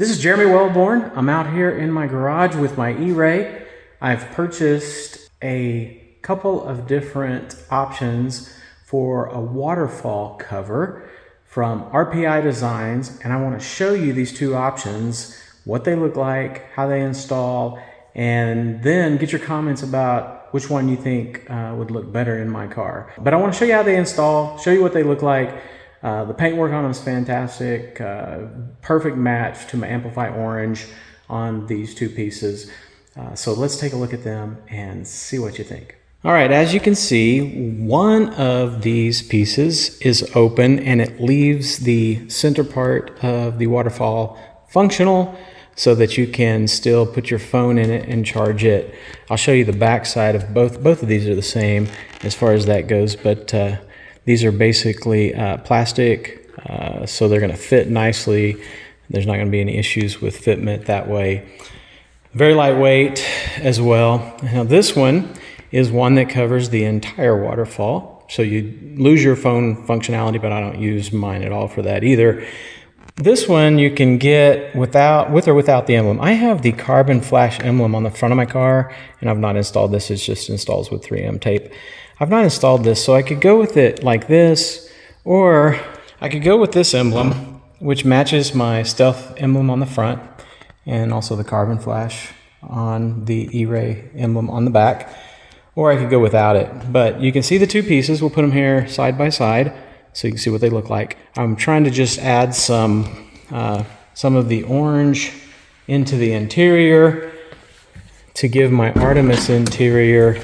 This is Jeremy Wellborn. I'm out here in my garage with my E-Ray. I've purchased a couple of different options for a waterfall cover from RPI Designs, and I want to show you these two options, what they look like, how they install, and then get your comments about which one you think would look better in my car. But I want to show you how they install, show you what they look like. The paintwork on them is fantastic, perfect match to my Amplify Orange on these two pieces. So let's take a look at them and see what you think. All right, as you can see, one of these pieces is open and it leaves the center part of the waterfall functional so that you can still put your phone in it and charge it. I'll show you the back side of both of these are the same as far as that goes, but these are basically plastic, so they're going to fit nicely. There's not going to be any issues with fitment that way. Very lightweight as well. Now this one is one that covers the entire waterfall, so you lose your phone functionality, but I don't use mine at all for that either. This one you can get with or without the emblem. I have the carbon flash emblem on the front of my car, and I've not installed this. It just installs with 3M tape. I've not installed this, so I could go with it like this, or I could go with this emblem, which matches my stealth emblem on the front, and also the carbon flash on the E-Ray emblem on the back, or I could go without it. But you can see the two pieces. We'll put them here side by side so you can see what they look like. I'm trying to just add some of the orange into the interior to give my Artemis interior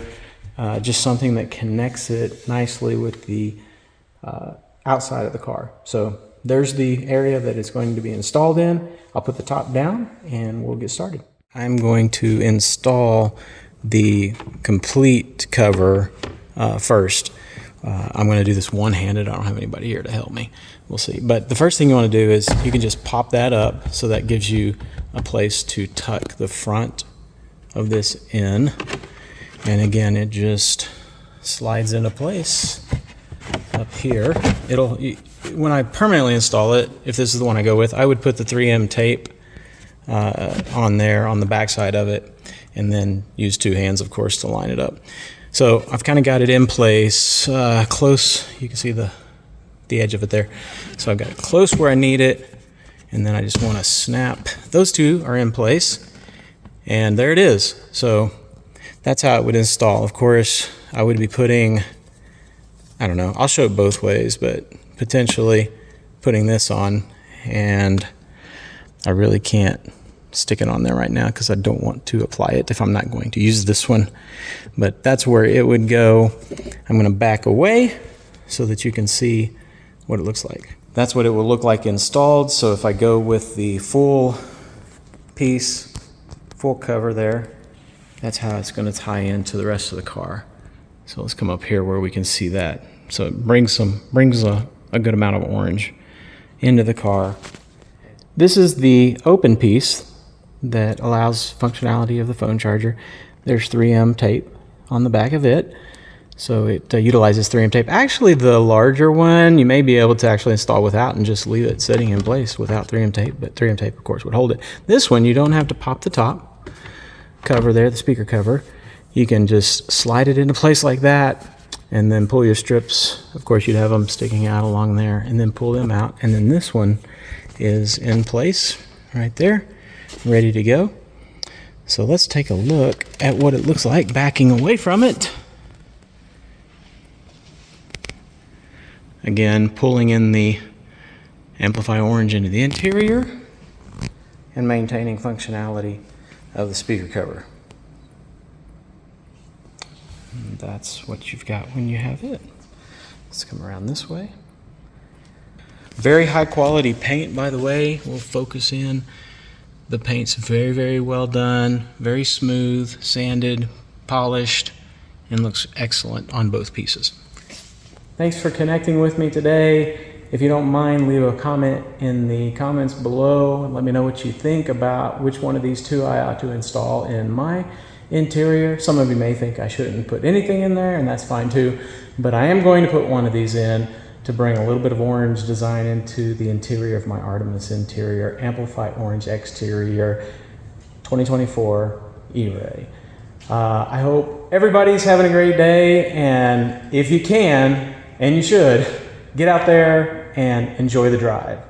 just something that connects it nicely with the outside of the car. So there's the area that it's going to be installed in. I'll put the top down and we'll get started. I'm going to install the complete cover first. I'm going to do this one-handed. I don't have anybody here to help me. We'll see. But the first thing you want to do is you can just pop that up, so that gives you a place to tuck the front of this in. And again, it just slides into place up here. When I permanently install it, if this is the one I go with, I would put the 3M tape on there on the back side of it, and then use two hands, of course, to line it up. So I've kind of got it in place close. You can see the edge of it there. So I've got it close where I need it, and then I just want to snap. Those two are in place, and there it is. So that's how it would install. Of course, I would be putting, I don't know, I'll show it both ways, but potentially putting this on, and I really can't stick it on there right now because I don't want to apply it if I'm not going to use this one. But that's where it would go. I'm going to back away so that you can see what it looks like. That's what it will look like installed. So if I go with the full piece, full cover there, that's how it's going to tie into the rest of the car. So let's come up here where we can see that. So it brings a good amount of orange into the car. This is the open piece that allows functionality of the phone charger. There's 3M tape on the back of it, so it utilizes 3M tape. Actually, the larger one you may be able to actually install without and just leave it sitting in place without 3M tape, but 3M tape of course would hold it. This one you don't have to pop the top cover there, the speaker cover. You can just slide it into place like that and then pull your strips. Of course, you'd have them sticking out along there, and then pull them out, and then this one is in place right there, ready to go. So let's take a look at what it looks like backing away from it. Again, pulling in the Amplify Orange into the interior and maintaining functionality of the speaker cover. And that's what you've got when you have it. Let's come around this way. Very high quality paint, by the way. We'll focus in. The paint's very, very well done, very smooth, sanded, polished, and looks excellent on both pieces. Thanks for connecting with me today. If you don't mind, leave a comment in the comments below and let me know what you think about which one of these two I ought to install in my interior. Some of you may think I shouldn't put anything in there, and that's fine too, but I am going to put one of these in to bring a little bit of orange design into the interior of my Artemis interior, Amplify Orange exterior, 2024 E-Ray. I hope everybody's having a great day, and if you can, and you should, get out there and enjoy the drive.